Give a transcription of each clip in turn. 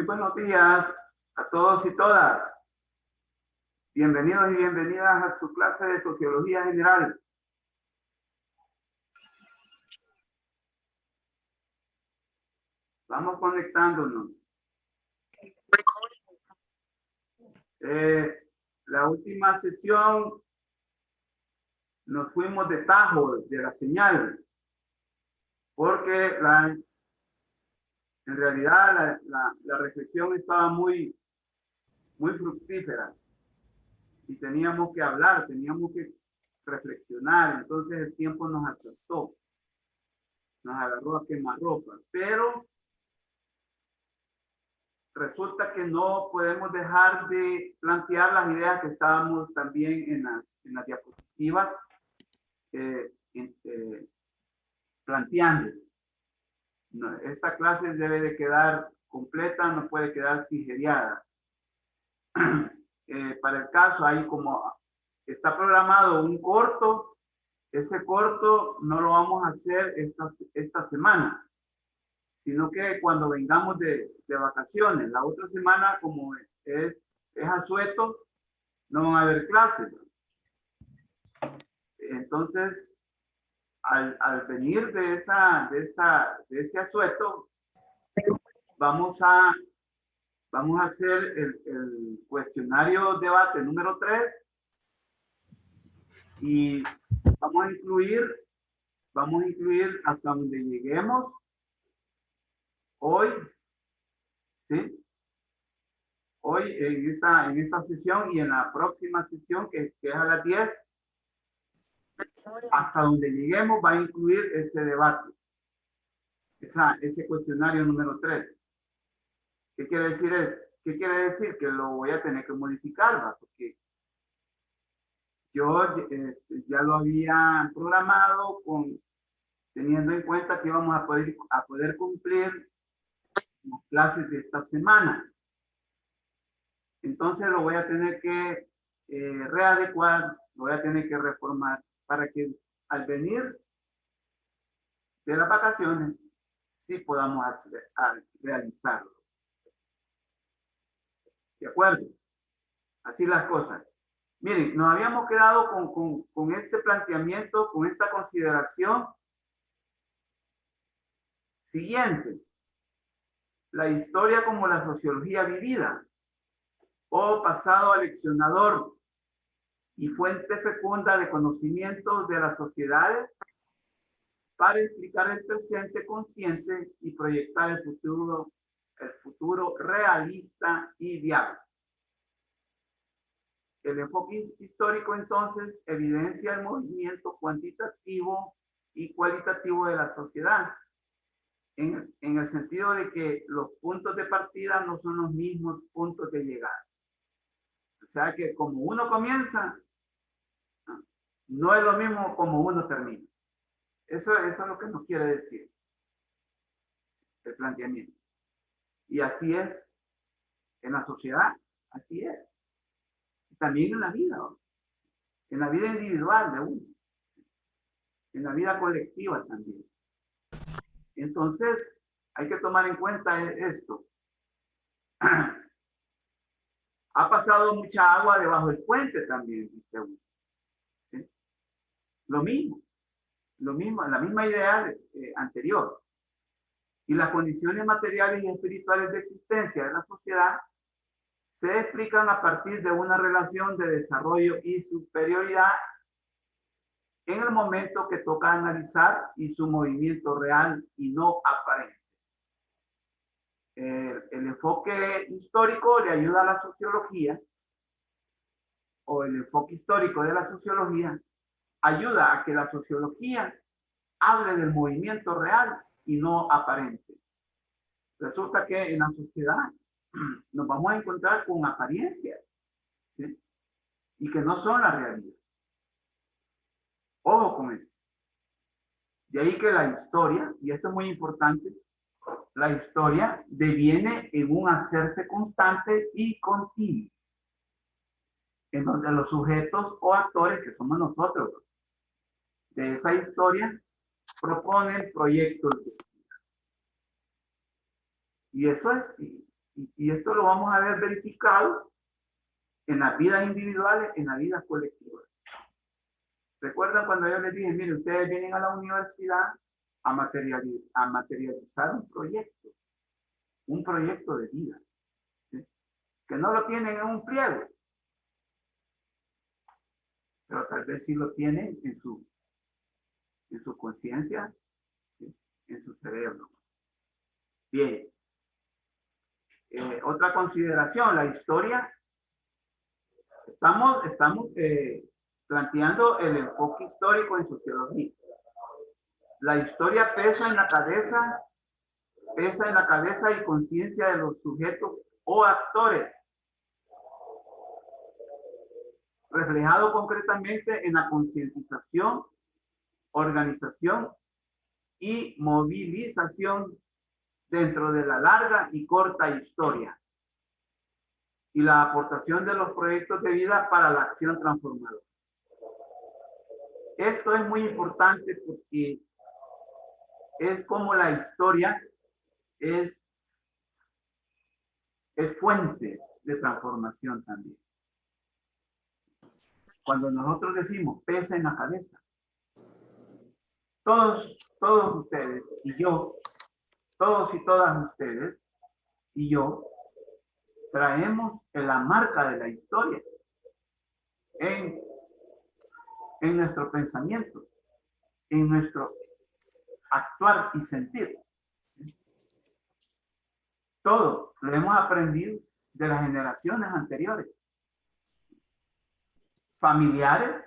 buenos días a todos y todas. Bienvenidos y bienvenidas a su clase de Sociología General. Vamos conectándonos. La última sesión nos fuimos de tajo de la señal, porque en realidad la reflexión estaba muy fructífera y teníamos que hablar, teníamos que reflexionar. Entonces el tiempo nos asaltó, nos agarró a quemarropa, pero resulta que no podemos dejar de plantear las ideas que estábamos también en las diapositivas planteando. No, esta clase debe de quedar completa, no puede quedar tijereada. Para el caso, hay como está programado un corto, ese corto no lo vamos a hacer esta semana, sino que cuando vengamos de vacaciones, la otra semana, como es asueto, no van a haber clases. Entonces, al venir de ese asueto, vamos a hacer el cuestionario debate número 3 y vamos a incluir hasta donde lleguemos hoy, ¿sí? Hoy en esta sesión y en la próxima sesión que es a las 10, hasta donde lleguemos va a incluir ese debate, ese cuestionario número 3. ¿Qué quiere decir eso? ¿Qué quiere decir? Que lo voy a tener que modificar, ¿va? Porque yo ya lo había programado teniendo en cuenta que íbamos a poder cumplir las clases de esta semana. Entonces lo voy a tener que readecuar, lo voy a tener que reformar para que al venir de las vacaciones sí podamos realizarlo. ¿De acuerdo? Así las cosas. Miren, nos habíamos quedado con este planteamiento, con esta consideración siguiente. La historia como la sociología vivida o pasado aleccionador y fuente fecunda de conocimientos de las sociedades para explicar el presente consciente y proyectar el futuro realista y viable. El enfoque histórico, entonces, evidencia el movimiento cuantitativo y cualitativo de la sociedad, en el sentido de que los puntos de partida no son los mismos puntos de llegada. O sea que como uno comienza, no es lo mismo como uno termina. Eso es lo que nos quiere decir el planteamiento. Y así es en la sociedad, así es. También en la vida, ¿no? En la vida individual de uno, en la vida colectiva también. Entonces, hay que tomar en cuenta esto. Ha pasado mucha agua debajo del puente también, dice uno. ¿Sí? Lo mismo, la misma idea anterior. Y las condiciones materiales y espirituales de existencia de la sociedad se explican a partir de una relación de desarrollo y superioridad en el momento que toca analizar y su movimiento real y no aparente. El enfoque histórico le ayuda a la sociología, o el enfoque histórico de la sociología ayuda a que la sociología hable del movimiento real y no aparente. Resulta que en la sociedad nos vamos a encontrar con apariencias, ¿sí? Y que no son la realidad. Ojo con esto. De ahí que la historia, y esto es muy importante, la historia deviene en un hacerse constante y continuo, en donde los sujetos o actores, que somos nosotros, de esa historia, proponen proyectos de vida. Y eso es Y esto lo vamos a ver verificado en las vidas individuales, en las vidas colectivas. ¿Recuerdan cuando yo les dije, mire, ustedes vienen a la universidad a materializar un proyecto de vida, ¿sí? Que no lo tienen en un pliego, pero tal vez sí lo tienen en su conciencia, ¿sí? En su cerebro. Bien. Otra consideración, la historia. Estamos planteando el enfoque histórico en sociología. La historia pesa en la cabeza y conciencia de los sujetos o actores, reflejado concretamente en la concientización, organización y movilización dentro de la larga y corta historia y la aportación de los proyectos de vida para la acción transformadora. Esto es muy importante porque es como la historia es fuente de transformación también. Cuando nosotros decimos pesa en la cabeza, todos ustedes y yo, todos y todas ustedes y yo, traemos la marca de la historia en nuestro pensamiento, en nuestro actuar y sentir. Todo lo hemos aprendido de las generaciones anteriores, familiares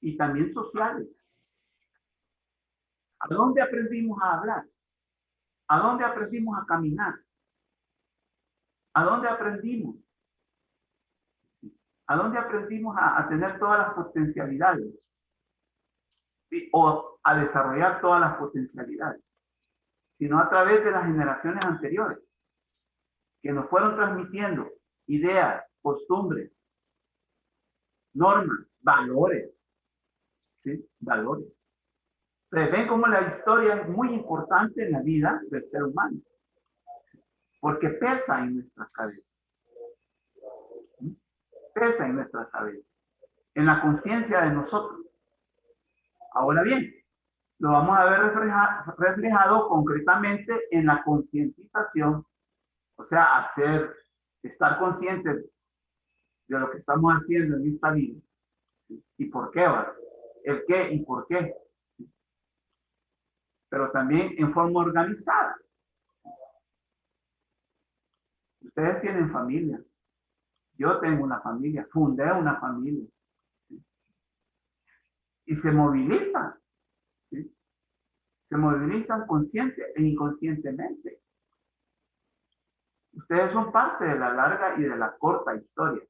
y también sociales. ¿A dónde aprendimos a hablar? ¿A dónde aprendimos a caminar? ¿A dónde aprendimos? ¿A dónde aprendimos a tener todas las potencialidades? O a desarrollar todas las potencialidades, sino a través de las generaciones anteriores, que nos fueron transmitiendo ideas, costumbres, normas, valores, ¿sí? Valores. Entonces, ven cómo la historia es muy importante en la vida del ser humano, porque pesa en nuestras cabezas. ¿Sí? Pesa en nuestras cabezas, en la conciencia de nosotros. Ahora bien, lo vamos a ver reflejado concretamente en la concientización, o sea, estar conscientes de lo que estamos haciendo en esta vida. ¿Sí? ¿Y por qué? ¿Verdad? El qué y por qué. ¿Sí? Pero también en forma organizada. Ustedes tienen familia. Yo tengo una familia. Fundé una familia. ¿Sí? Y se movilizan. ¿Sí? Se movilizan consciente e inconscientemente. Ustedes son parte de la larga y de la corta historia.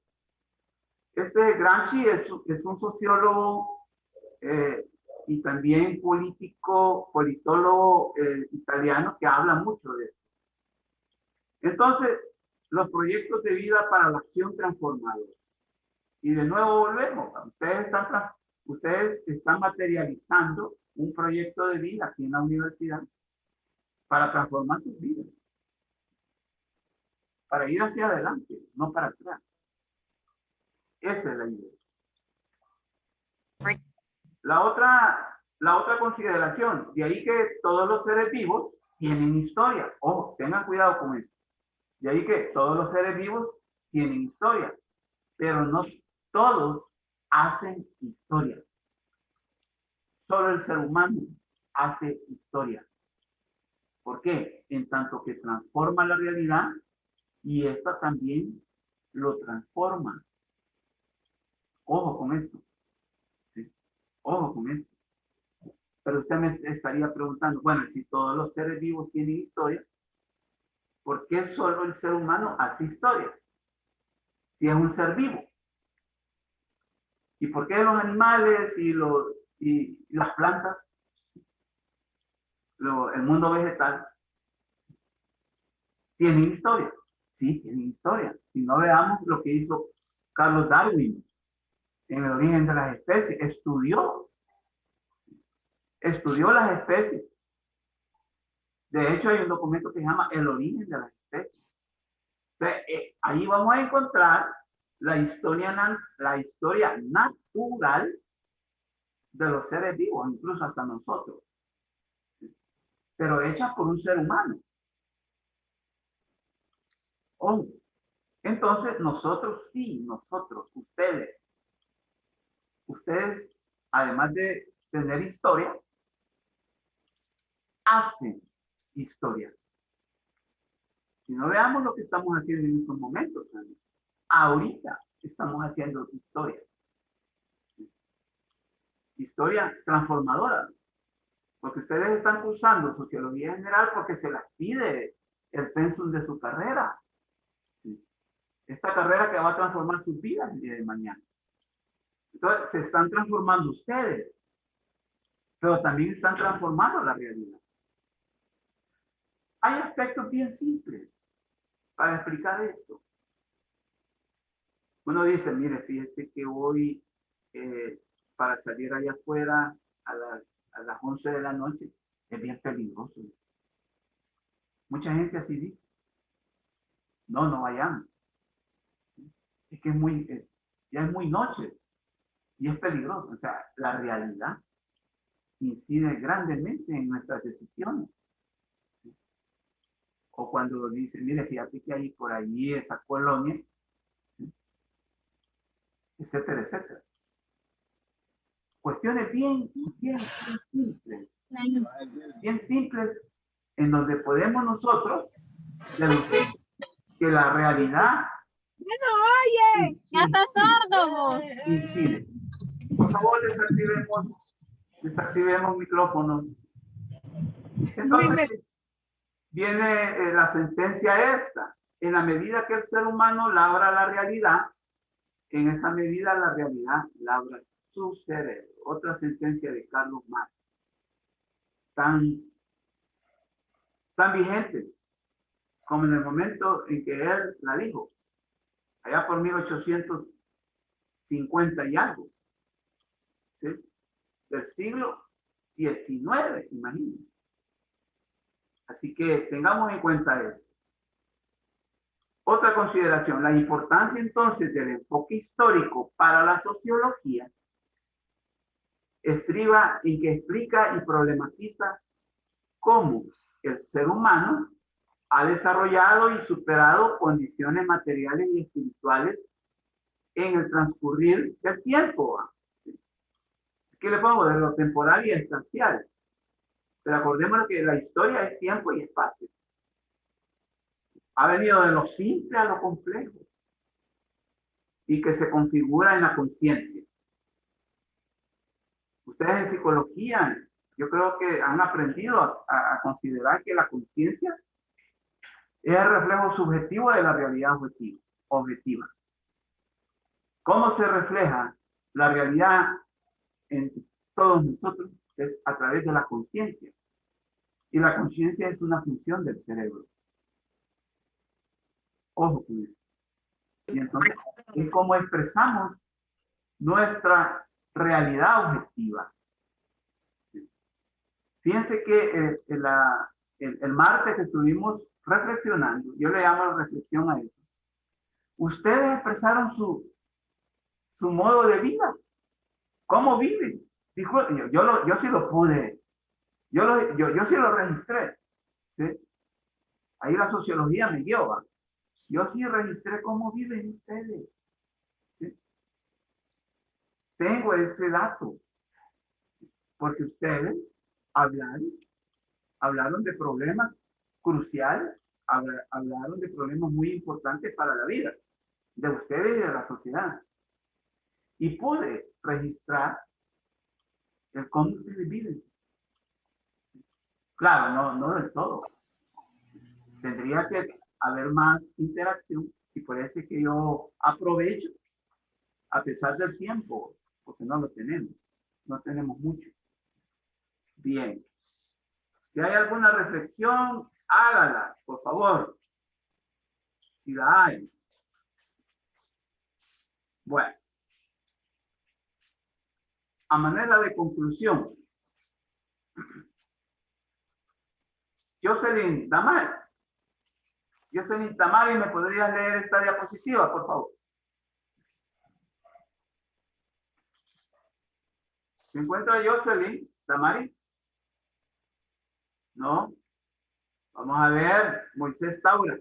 Gramsci es un sociólogo y también politólogo italiano que habla mucho de eso. Entonces, los proyectos de vida para la acción transformadora. Y de nuevo volvemos. Ustedes están materializando un proyecto de vida aquí en la universidad para transformar sus vidas. Para ir hacia adelante, no para atrás. Esa es la idea. La otra consideración, de ahí que todos los seres vivos tienen historia. Ojo, tengan cuidado con eso. De ahí que todos los seres vivos tienen historia, pero no todos hacen historia. Solo el ser humano hace historia. ¿Por qué? En tanto que transforma la realidad y esta también lo transforma. Ojo con esto. ¿Sí? Ojo con esto. Pero usted me estaría preguntando, bueno, si todos los seres vivos tienen historia, ¿por qué solo el ser humano hace historia? Si es un ser vivo. ¿Y por qué los animales y las plantas, el mundo vegetal, tienen historia? Sí, tienen historia. Si no, veamos lo que hizo Carlos Darwin en El origen de las especies. Estudió las especies. De hecho, hay un documento que se llama El origen de las especies. Entonces, ahí vamos a encontrar la historia natural de los seres vivos, incluso hasta nosotros, pero hecha por un ser humano. Oh, entonces nosotros sí, ustedes, además de tener historia, hacen historia. Si no, veamos lo que estamos haciendo en estos momentos, también. Ahorita estamos haciendo historia. Historia transformadora. Porque ustedes están cursando sociología general porque se las pide el pensum de su carrera. Esta carrera que va a transformar sus vidas el día de mañana. Entonces, se están transformando ustedes, pero también están transformando la realidad. Hay aspectos bien simples para explicar esto. Uno dice, mire, fíjese que hoy para salir allá afuera a las 11 de la noche es bien peligroso. Mucha gente así dice, no vayamos. Es que ya es muy noche y es peligroso. O sea, la realidad incide grandemente en nuestras decisiones. O cuando dice, mire, fíjate que hay por allí esa colonia, etcétera, etcétera. Cuestiones bien simples, bien simples, en donde podemos nosotros deducir que la realidad Oye, ya está sordo. incide. Por favor, desactivemos micrófonos. Entonces, viene la sentencia esta. En la medida que el ser humano labra la realidad, en esa medida la realidad labra su cerebro. Otra sentencia de Carlos Marx. Tan vigente como en el momento en que él la dijo, allá por 1850 y algo, ¿sí? Del siglo XIX, imagínense. Así que tengamos en cuenta eso. Otra consideración, la importancia entonces del enfoque histórico para la sociología estriba en que explica y problematiza cómo el ser humano ha desarrollado y superado condiciones materiales y espirituales en el transcurrir del tiempo. ¿Qué le pongo? De lo temporal y espacial. Pero acordémonos que la historia es tiempo y espacio. Ha venido de lo simple a lo complejo y que se configura en la conciencia. Ustedes en psicología, yo creo que han aprendido a considerar que la conciencia es el reflejo subjetivo de la realidad objetiva. ¿Cómo se refleja la realidad en todos nosotros? Es a través de la conciencia. Y la conciencia es una función del cerebro. Ojo con eso. Y entonces es como expresamos nuestra realidad objetiva. Fíjense que el martes que estuvimos reflexionando, yo le llamo reflexión a eso. Ustedes expresaron su modo de vida. ¿Cómo viven? Dijo, yo sí lo pude, yo sí lo registré. ¿Sí? Ahí la sociología me guió. ¿Va? Yo sí registré cómo viven ustedes. ¿Sí? Tengo ese dato. Porque ustedes hablaron de problemas cruciales, hablaron de problemas muy importantes para la vida de ustedes y de la sociedad. Y pude registrar el cómo ustedes viven. Claro, no del todo. Tendría que haber más interacción y por eso es que yo aprovecho a pesar del tiempo, porque no lo tenemos. No tenemos mucho. Bien. Si hay alguna reflexión, hágala, por favor. Si la hay. Bueno. A manera de conclusión, Jocelyn Damares Jocelyn Tamari, ¿me podrías leer esta diapositiva, por favor? ¿Se encuentra Jocelyn Tamari? No. Vamos a ver, Moisés Taura.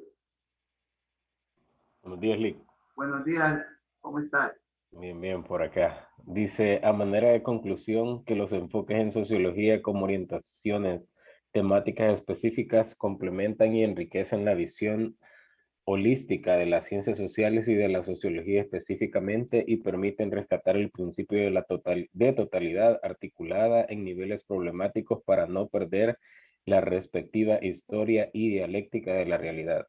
Buenos días, Lick. Buenos días, ¿cómo estás? Bien, bien, por acá. Dice, a manera de conclusión, que los enfoques en sociología como orientaciones temáticas específicas complementan y enriquecen la visión holística de las ciencias sociales y de la sociología específicamente y permiten rescatar el principio de la totalidad articulada en niveles problemáticos para no perder la respectiva historia y dialéctica de la realidad.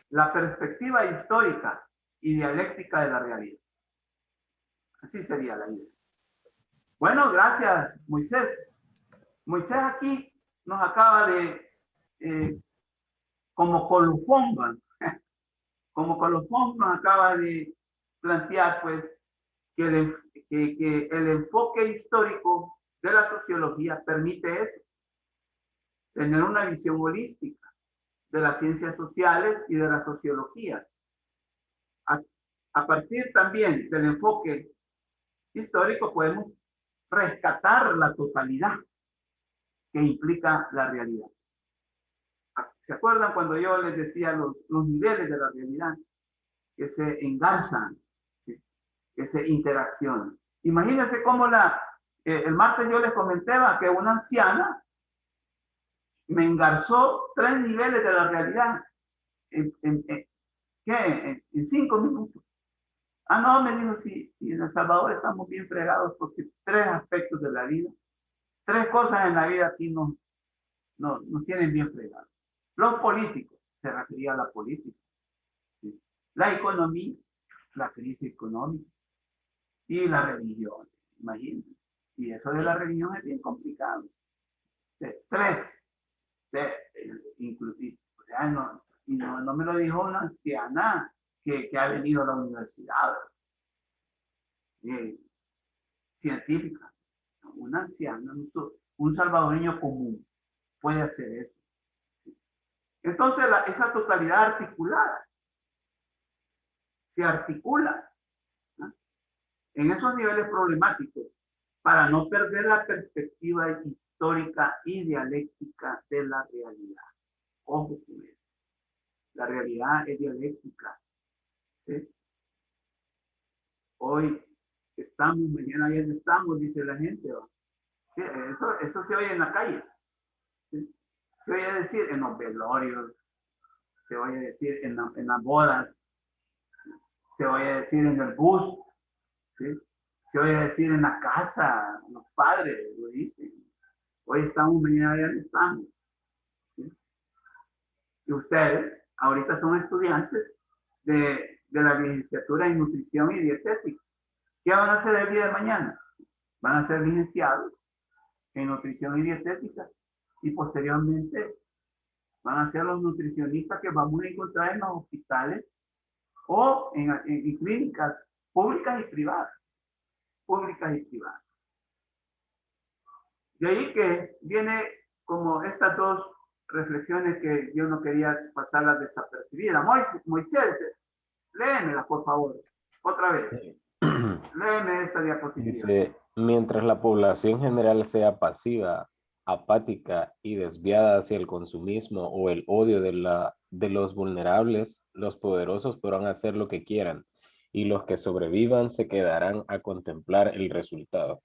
La perspectiva histórica y dialéctica de la realidad. Así sería la idea. Bueno, gracias, Moisés. Moisés aquí nos acaba de, como colofón, nos acaba de plantear, pues, que el enfoque histórico de la sociología permite eso, tener una visión holística de las ciencias sociales y de la sociología. A partir también del enfoque histórico podemos rescatar la totalidad que implica la realidad. ¿Se acuerdan cuando yo les decía los niveles de la realidad que se engarzan, ¿sí? Que se interaccionan? Imagínense cómo el martes yo les comentaba que una anciana me engarzó 3 niveles de la realidad en 5 minutos. Ah, no, me dijo, sí, en El Salvador estamos bien fregados porque 3 aspectos de la vida, 3 cosas en la vida aquí nos tienen bien fregados. Los políticos, se refería a la política, ¿sí? La economía, la crisis económica y la religión, imagínense. Y eso de la religión es bien complicado. 3, inclusive, o sea, no me lo dijo una anciana que ha venido a la universidad científica, una anciana, un salvadoreño común puede hacer eso. Entonces, esa totalidad articulada se articula, ¿no?, en esos niveles problemáticos para no perder la perspectiva histórica y dialéctica de la realidad. Ojo con eso. La realidad es dialéctica, ¿sí? Hoy estamos, mañana ya no estamos, dice la gente, ¿va? Sí, eso se oye en la calle, ¿sí? Se oye decir en los velorios, se oye decir en las bodas, se oye decir en el bus, ¿sí? Se oye decir en la casa, los padres lo dicen. Hoy estamos, mañana ya no estamos, ¿sí? Y ustedes ahorita son estudiantes de la licenciatura en nutrición y dietética. ¿Qué van a hacer el día de mañana? Van a ser licenciados en nutrición y dietética y posteriormente van a ser los nutricionistas que vamos a encontrar en los hospitales o en clínicas públicas y privadas. De ahí que viene como estas 2 reflexiones que yo no quería pasarlas desapercibidas. Moisés, léemelas, por favor, otra vez. Léeme esta diapositiva. Dice, mientras la población general sea pasiva, apática y desviada hacia el consumismo o el odio de los vulnerables, los poderosos podrán hacer lo que quieran y los que sobrevivan se quedarán a contemplar el resultado.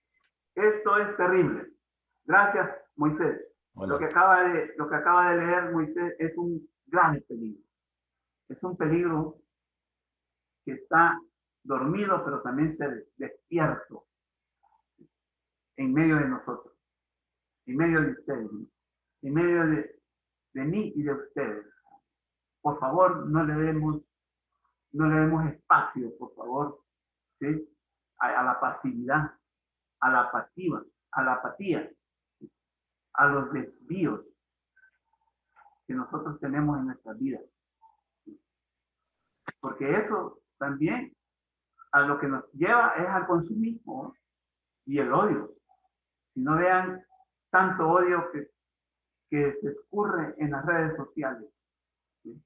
Esto es terrible. Gracias, Moisés. Bueno, Lo que acaba de leer Moisés es un gran peligro. Es un peligro que está dormido, pero también se despierto en medio de nosotros, en medio de ustedes, en medio de mí y de ustedes. Por favor, no le demos espacio, por favor, ¿sí? A la pasividad, a la apatía, a los desvíos que nosotros tenemos en nuestras vidas. Porque eso también a lo que nos lleva es al consumismo y el odio. Si no vean tanto odio que se escurre en las redes sociales, ¿sí?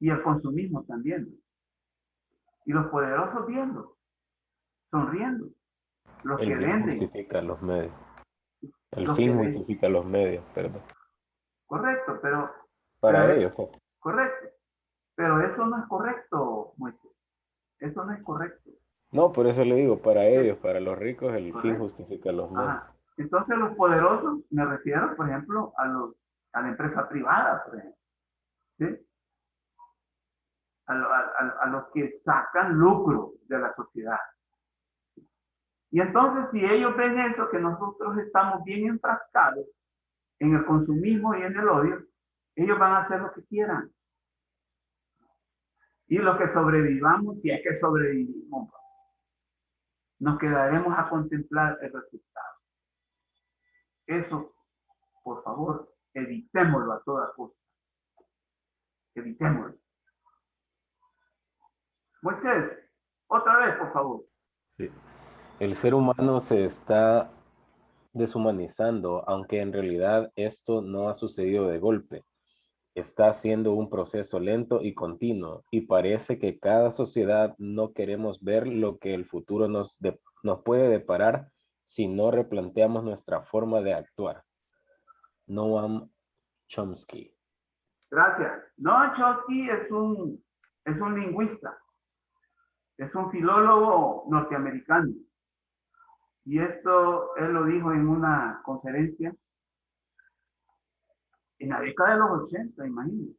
Y el consumismo también. Y los poderosos viendo, sonriendo. Los El que bien venden, justifica los medios. El los que fin ven. justifica los medios, perdón. Correcto, pero Para es ellos, pues. correcto. Pero eso no es correcto, Moisés. Eso no es correcto. No, por eso le digo, para Sí, ellos, para los ricos, el fin correcto. justifica los medios. Ajá. Entonces los poderosos, me refiero, por ejemplo, a la empresa privada, por ejemplo. ¿Sí? A los que sacan lucro de la sociedad. Y entonces, si ellos ven eso, que nosotros estamos bien enfrascados en el consumismo y en el odio, ellos van a hacer lo que quieran. Y los que sobrevivamos, si es que sobrevivimos, nos quedaremos a contemplar el resultado. Eso, por favor, evitémoslo a toda costa. Evitémoslo. Moisés, otra vez, por favor. Sí. El ser humano se está deshumanizando, aunque en realidad esto no ha sucedido de golpe. Está siendo un proceso lento y continuo, y parece que cada sociedad no queremos ver lo que el futuro nos puede deparar si no replanteamos nuestra forma de actuar. Noam Chomsky. Gracias. Noam Chomsky es un lingüista, es un filólogo norteamericano. Y esto él lo dijo en una conferencia en la década de los 80, imagínense.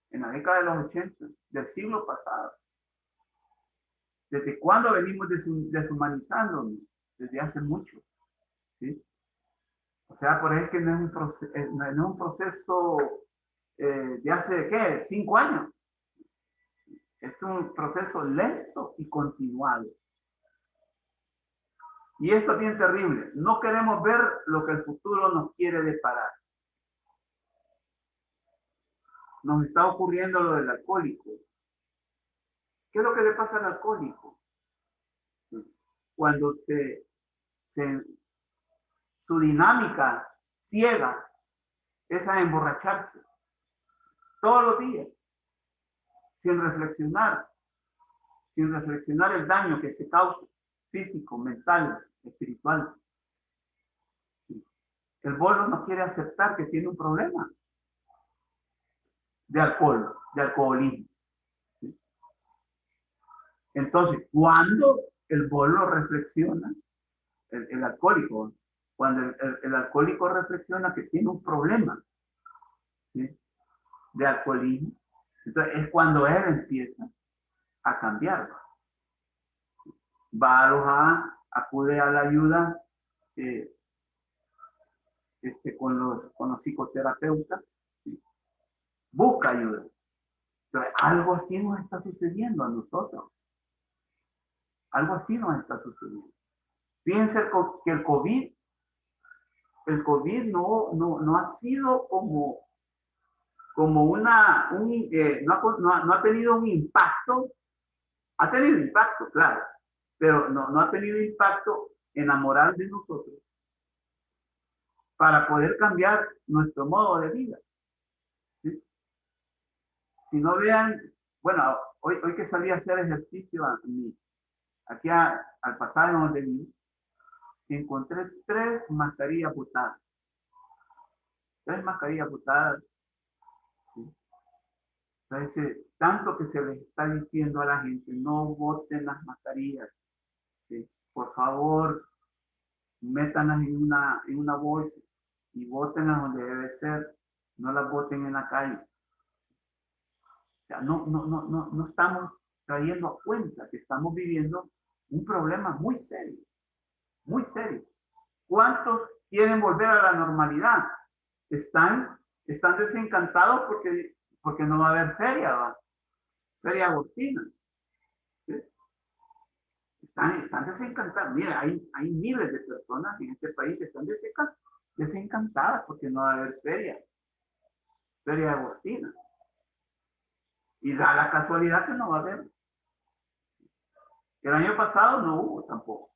En la década de los 80 del siglo pasado. ¿Desde cuándo venimos deshumanizándonos? Desde hace mucho. ¿Sí? O sea, por eso que no es un proceso de hace, ¿qué? 5 años. Es un proceso lento y continuado. Y esto es bien terrible. No queremos ver lo que el futuro nos quiere deparar. Nos está ocurriendo lo del alcohólico. ¿Qué es lo que le pasa al alcohólico? Cuando su dinámica ciega es a emborracharse todos los días, sin reflexionar el daño que se causa, físico, mental, espiritual. El bolo no quiere aceptar que tiene un problema de alcoholismo. Entonces, cuando el bolo reflexiona, el alcohólico, cuando el alcohólico reflexiona que tiene un problema, ¿sí?, de alcoholismo, entonces es cuando él empieza a cambiar. Va a alojar, acude a la ayuda con los psicoterapeutas, ¿sí?, busca ayuda. Entonces, algo así nos está sucediendo a nosotros. Algo así nos está sucediendo. Fíjense que el COVID no ha sido como no ha tenido un impacto. Ha tenido impacto, claro, pero no ha tenido impacto en la moral de nosotros para poder cambiar nuestro modo de vida. ¿Sí? Si no vean, bueno, hoy que salí a hacer ejercicio aquí al pasaje donde viví, encontré 3 mascarillas botadas. 3 mascarillas botadas. ¿Sí? Entonces, tanto que se les está diciendo a la gente, no boten las mascarillas. ¿Sí? Por favor, métanlas en una bolsa y bótenlas donde debe ser, no las boten en la calle. O sea, no estamos trayendo a cuenta que estamos viviendo un problema muy serio, muy serio. ¿Cuántos quieren volver a la normalidad? Están desencantados porque no va a haber feria agostina. ¿Sí? Están desencantados. Mira, hay miles de personas en este país que están desencantadas porque no va a haber feria agostina. Y da la casualidad que no va a haber. El año pasado no hubo tampoco.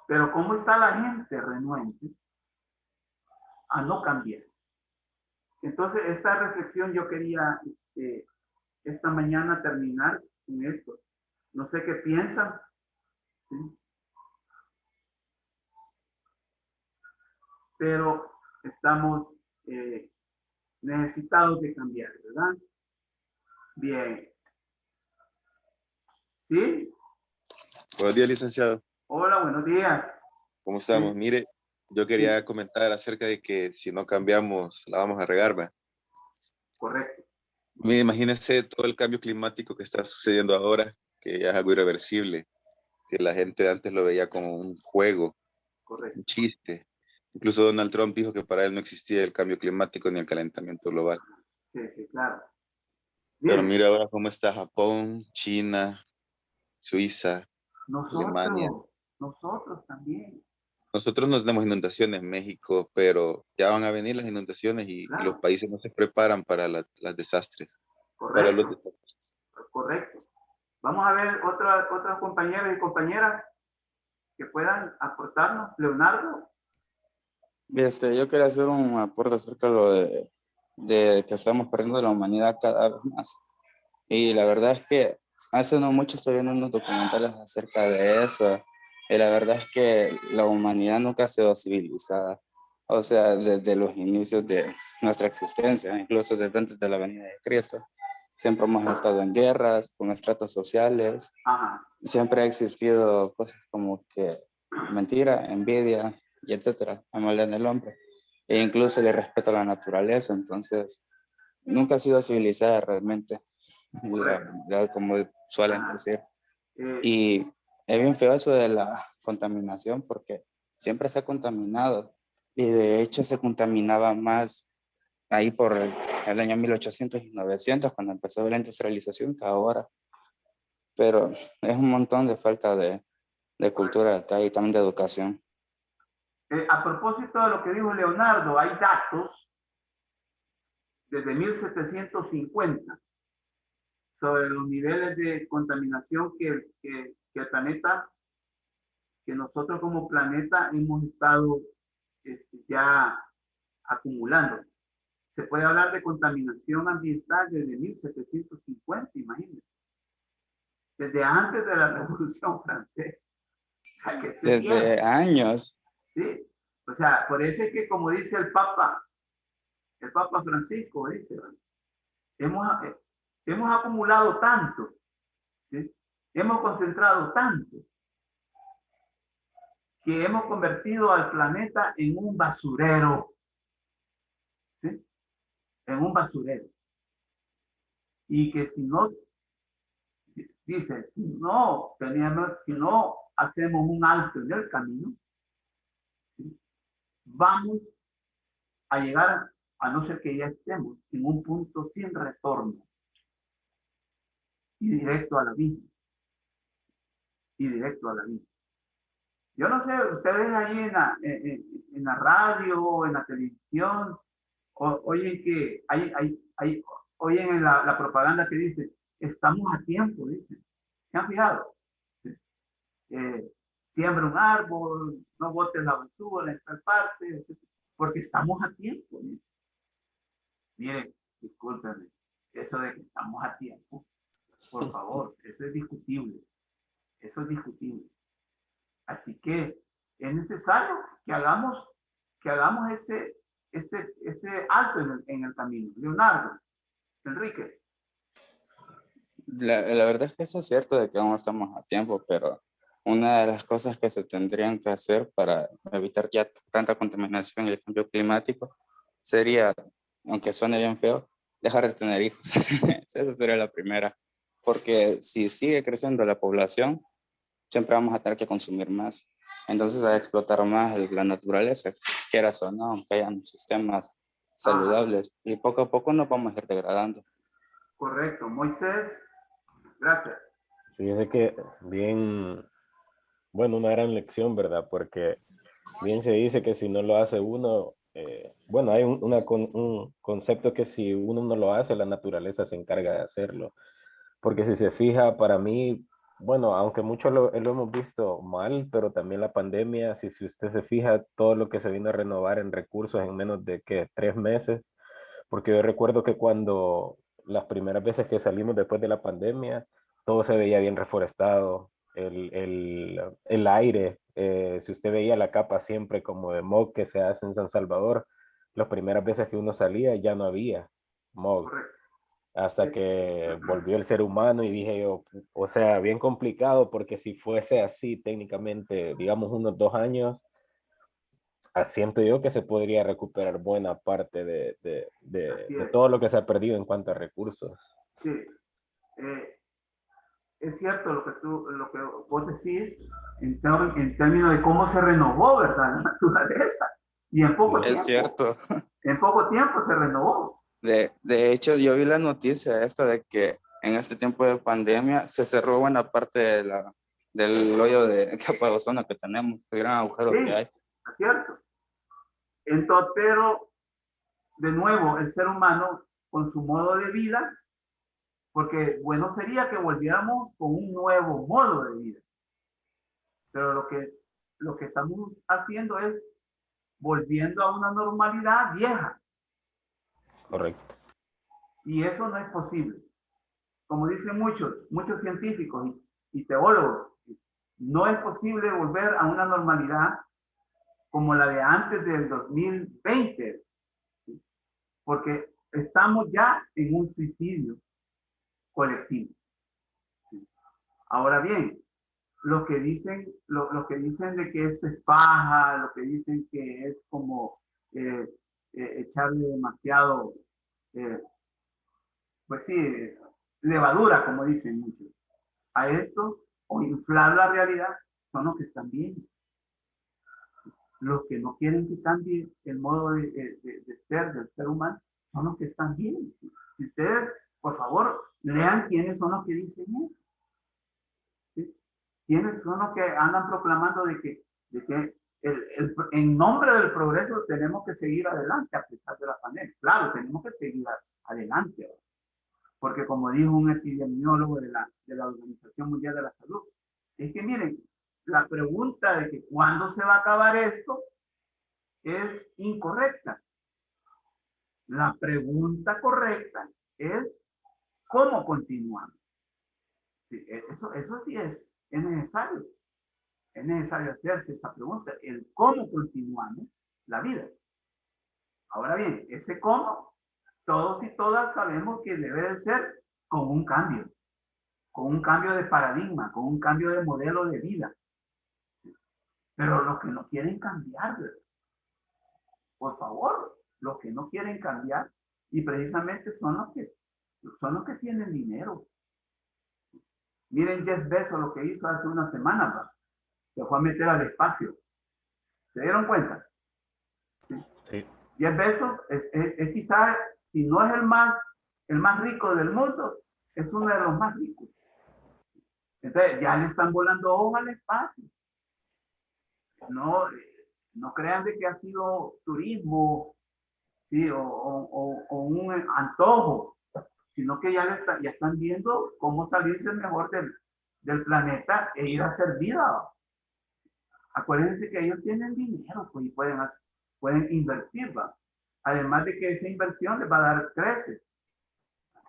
Pero ¿cómo está la gente renuente a no cambiar? Entonces, esta reflexión yo quería esta mañana terminar con esto. No sé qué piensan. ¿Sí? Pero estamos necesitados de cambiar, ¿verdad? Bien. ¿Sí? Buenos días, licenciado. Hola, buenos días. ¿Cómo estamos? Sí. Mire, yo quería comentar acerca de que si no cambiamos, la vamos a regar, ¿va? Correcto. Mire, imagínese todo el cambio climático que está sucediendo ahora, que ya es algo irreversible, que la gente antes lo veía como un juego, Correcto. un chiste. Incluso Donald Trump dijo que para él no existía el cambio climático ni el calentamiento global. Sí, sí, claro. Pero Bien. mira ahora cómo está Japón, China, Suiza, Alemania. Nosotros también. Nosotros no tenemos inundaciones en México, pero ya van a venir las inundaciones y los Claro. países no se preparan para las desastres. Para los Correcto. Correcto. Vamos a ver otros compañeros y compañeras que puedan aportarnos. Leonardo. Yo quería hacer un aporte acerca de lo de que estamos perdiendo la humanidad cada vez más. Y la verdad es que hace no mucho estoy viendo unos documentales acerca de eso. Y la verdad es que la humanidad nunca ha sido civilizada. O sea, desde los inicios de nuestra existencia, incluso desde antes de la venida de Cristo. Siempre hemos estado en guerras, con estratos sociales. Ajá. Siempre ha existido cosas como que mentira, envidia y etcétera, a mal en el hombre. E incluso el respeto a la naturaleza. Entonces, nunca ha sido civilizada realmente, como suelen Ajá. decir. Y es bien feo eso de la contaminación porque siempre se ha contaminado y de hecho se contaminaba más ahí por el año 1800 y 900 cuando empezó la industrialización que ahora. Pero es un montón de falta de cultura acá y también de educación. A propósito de lo que dijo Leonardo, hay datos desde 1750 sobre los niveles de contaminación que el planeta, que nosotros como planeta hemos estado ya acumulando. Se puede hablar de contaminación ambiental desde 1750, imagínense. Desde antes de la Revolución Francesa. O sea, que Desde tiempo. años. Sí. O sea, por eso es que como dice el Papa Francisco, dice, hemos, hemos acumulado tanto, ¿sí? Hemos concentrado tanto, que hemos convertido al planeta en un basurero, ¿sí? En un basurero. Y que si no, dice, si no hacemos un alto en el camino, ¿sí? Vamos a llegar, a no ser que ya estemos en un punto sin retorno y directo a la vida. Y directo a la vida. Yo no sé, ustedes ahí en la radio, en la televisión, oyen que oyen en la propaganda que dice, estamos a tiempo, dice. ¿Se han fijado? Eh, Siembra un árbol, no botes la basura en tal parte, porque estamos a tiempo, dice. Miren, discúlpenme, eso de que estamos a tiempo, por favor, eso es discutible. Eso es discutible. Así que es necesario que hagamos ese alto en el camino. Leonardo, Enrique. La verdad es que eso es cierto de que aún estamos a tiempo, pero una de las cosas que se tendrían que hacer para evitar ya tanta contaminación y el cambio climático sería, aunque suene bien feo, dejar de tener hijos. Esa sería la primera, porque si sigue creciendo la población, siempre vamos a tener que consumir más. Entonces va a explotar más la naturaleza, quieras o no, aunque hayan sistemas saludables, y poco a poco nos vamos a ir degradando. Correcto. Moisés, gracias. Fíjese que bien, bueno, una gran lección, ¿verdad? Porque bien se dice que si no lo hace uno, bueno, hay un concepto que si uno no lo hace, la naturaleza se encarga de hacerlo. Porque si se fija, para mí, bueno, aunque mucho lo hemos visto mal, pero también la pandemia, si usted se fija, todo lo que se vino a renovar en recursos en menos de que 3 meses, Porque yo recuerdo que cuando las primeras veces que salimos después de la pandemia, todo se veía bien reforestado, el aire, si usted veía la capa siempre como de smog que se hace en San Salvador, las primeras veces que uno salía ya no había smog. Correcto. Hasta que volvió el ser humano y dije yo, o sea, bien complicado porque si fuese así técnicamente, digamos unos 2 años, siento yo que se podría recuperar buena parte Así de es. todo lo que se ha perdido en cuanto a recursos. Sí. Es cierto lo que vos decís en términos de cómo se renovó, ¿verdad? La naturaleza. Y Es cierto. en poco tiempo se renovó. De hecho, yo vi la noticia esta de que en este tiempo de pandemia se cerró buena parte del hoyo de capa de ozono que tenemos, el gran agujero Sí, que hay. es cierto. Entonces, pero de nuevo, el ser humano con su modo de vida, porque bueno sería que volviéramos con un nuevo modo de vida. Pero lo que estamos haciendo es volviendo a una normalidad vieja. Correcto. Y eso no es posible. Como dicen muchos científicos y teólogos, no es posible volver a una normalidad como la de antes del 2020, ¿sí? Porque estamos ya en un suicidio colectivo. ¿Sí? Ahora bien, lo que dicen de que esto es paja, lo que dicen que es como echarle demasiado, pues sí, levadura, como dicen muchos, a esto, o inflar la realidad, son los que están bien. Los que no quieren que cambie el modo de ser del ser humano, son los que están bien. Si ustedes, por favor, lean quiénes son los que dicen eso. ¿Sí? ¿Quiénes son los que andan proclamando de que en nombre del progreso tenemos que seguir adelante a pesar de la pandemia? Claro, tenemos que seguir adelante, porque como dijo un epidemiólogo de la Organización Mundial de la Salud, es que miren, la pregunta de que cuándo se va a acabar esto es incorrecta. La pregunta correcta es cómo continuamos. Sí, eso sí es necesario. Es necesario hacerse esa pregunta, el cómo continuamos la vida. Ahora bien, ese cómo, todos y todas sabemos que debe de ser con un cambio de paradigma, con un cambio de modelo de vida. Pero los que no quieren cambiar, por favor, los que no quieren cambiar, y precisamente son los que tienen dinero. Miren Jeff Bezos lo que hizo hace una semana, ¿no? Se fue a meter al espacio. ¿Se dieron cuenta? Sí. Sí. Jeff Bezos es quizás, si no es el más rico del mundo, es uno de los más ricos. Entonces, ya le están volando hojas al espacio. No crean de que ha sido turismo, ¿sí? o un antojo, sino que ya están viendo cómo salirse mejor del planeta e ir a hacer vida. Acuérdense que ellos tienen dinero, pues, y pueden invertir, ¿va? Además de que esa inversión les va a dar creces.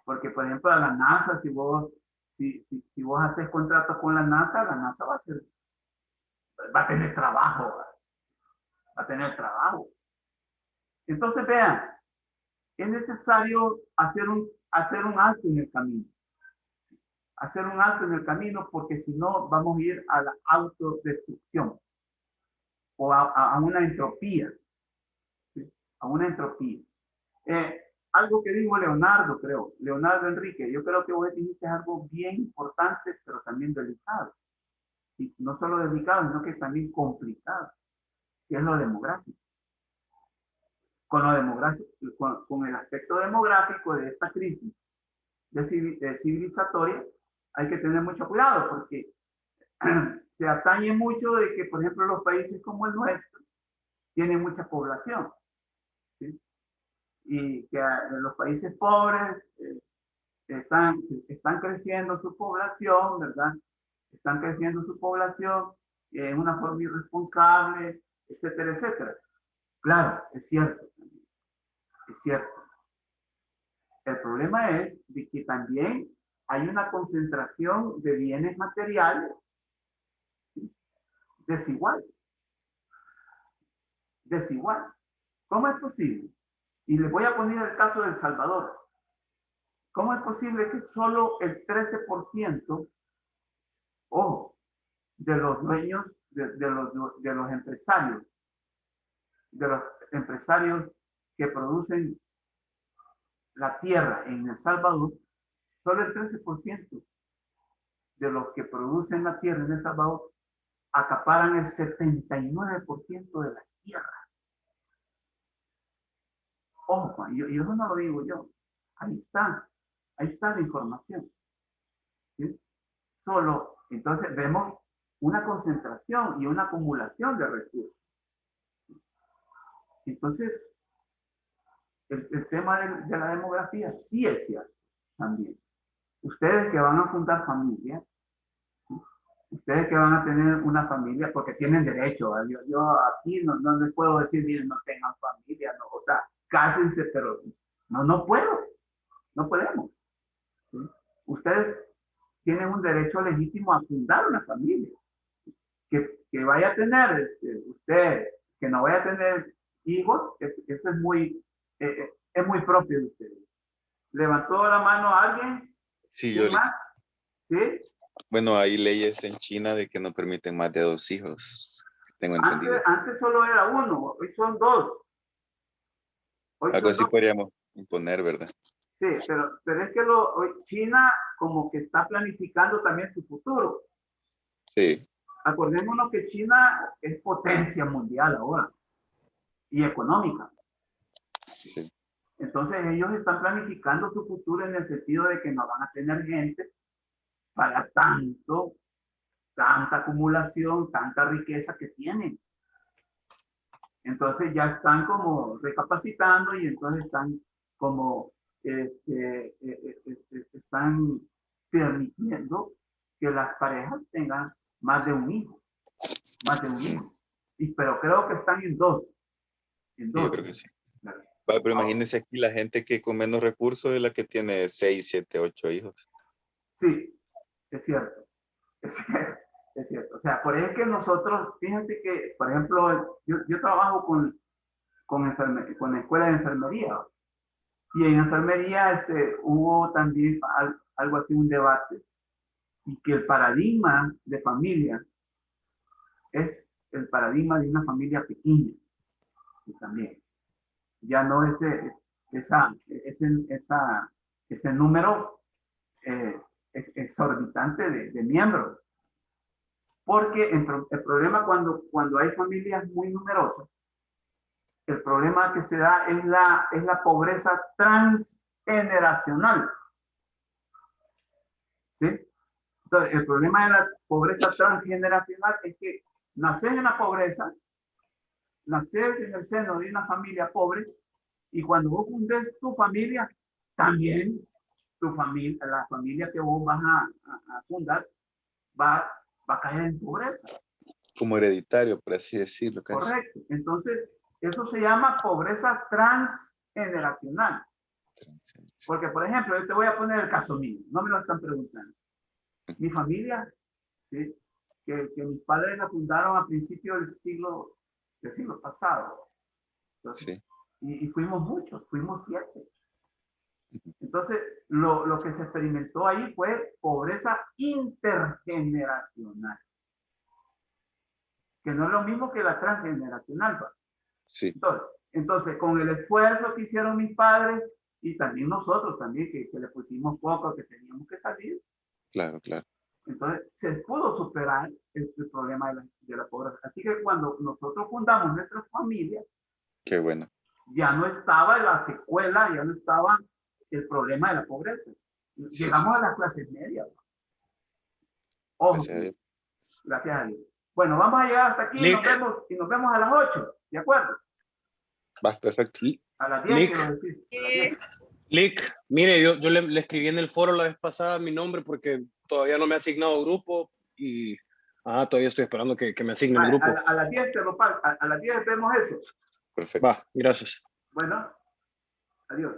Porque, por ejemplo, a la NASA, si vos haces contratos con la NASA va a tener trabajo, ¿va? Va a tener trabajo. Entonces, vean, es necesario hacer un alto en el camino. Hacer un alto en el camino, porque si no vamos a ir a la autodestrucción o a una entropía. ¿Sí? A una entropía. Algo que dijo Leonardo Enrique, yo creo que vos dijiste algo bien importante, pero también delicado. Y no solo delicado, sino que también complicado, que es lo demográfico. Con el aspecto demográfico de esta crisis civilizatoria, hay que tener mucho cuidado, porque se atañe mucho de que, por ejemplo, los países como el nuestro tienen mucha población, ¿sí? Y que los países pobres están creciendo su población, ¿verdad? Están creciendo su población en una forma irresponsable, etcétera, etcétera. Claro, es cierto. Es cierto. El problema es de que también hay una concentración de bienes materiales, ¿sí?, desigual. Desigual. ¿Cómo es posible? Y les voy a poner el caso de El Salvador. ¿Cómo es posible que solo el 13%, ojo, de los dueños, de los empresarios que producen la tierra en El Salvador, solo el 13% de los que producen la tierra en El Salvador acaparan el 79% de las tierras? Ojo, y eso no lo digo yo. Ahí está la información, ¿sí? Solo, entonces vemos una concentración y una acumulación de recursos. Entonces, el tema de la demografía sí es cierto también. Ustedes que van a fundar familia, ¿sí?, ustedes que van a tener una familia, porque tienen derecho, yo aquí no les puedo decir, miren, no tengan familia, no, o sea, cásense, pero no puedo, no podemos, ¿sí? Ustedes tienen un derecho legítimo a fundar una familia. Que vaya a tener usted, que no vaya a tener hijos, eso es muy propio de ustedes. ¿Levantó la mano a alguien? Sí, ¿Quién más? ¿Sí? Bueno, hay leyes en China de que no permiten más de 2 hijos. Tengo entendido. Antes solo era uno, hoy son 2. Algo así podríamos imponer, ¿verdad? Sí, pero es que hoy China como que está planificando también su futuro. Sí. Acordémonos que China es potencia mundial ahora y económica. Sí. Entonces ellos están planificando su futuro en el sentido de que no van a tener gente para tanta acumulación, tanta riqueza que tienen. Entonces ya están como recapacitando y entonces están como están permitiendo que las parejas tengan más de un hijo. Pero creo que están en dos. Yo creo que sí. Va, pero imagínense aquí la gente que con menos recursos es la que tiene 6, 7, 8 hijos. Sí, es cierto. Es cierto. O sea, por eso es que nosotros, fíjense que, por ejemplo, yo trabajo con la escuela de enfermería. Y en enfermería hubo también algo así, un debate, y que el paradigma de familia es el paradigma de una familia pequeña. Y también, ya no ese número exorbitante de miembros. Porque el problema cuando hay familias muy numerosas, el problema que se da es la pobreza transgeneracional. ¿Sí? Entonces, el problema de la pobreza transgeneracional es que naces en la pobreza, naces en el seno de una familia pobre, y cuando vos fundes tu familia, también la familia que vos vas a fundar va a caer en pobreza. Como hereditario, por así decirlo. Casi. Correcto. Entonces, eso se llama pobreza transgeneracional. Porque, por ejemplo, yo te voy a poner el caso mío, no me lo están preguntando. Mi familia, ¿sí?, que mis padres la fundaron a principios del siglo pasado. Entonces, sí. Y fuimos muchos, fuimos 7. Entonces, lo que se experimentó ahí fue pobreza intergeneracional, que no es lo mismo que la transgeneracional. Sí. Entonces, con el esfuerzo que hicieron mis padres y también nosotros también, que le pusimos poco, que teníamos que salir. Claro, claro. Entonces, se pudo superar el problema de la pobreza. Así que cuando nosotros fundamos nuestra familia, qué bueno, ya no estaba la secuela, ya no estaba el problema de la pobreza. Llegamos a las clases medias. Gracias a Dios. Gracias a Dios. Bueno, vamos a llegar hasta aquí y nos vemos a las 8, ¿de acuerdo? Va, perfecto. A las 10 quiero decir. A las 10. Lick, mire, yo le escribí en el foro la vez pasada mi nombre porque todavía no me ha asignado grupo y todavía estoy esperando que me asignen el grupo. A las 10 a las 10 vemos eso. Perfecto. Va, gracias. Bueno, adiós.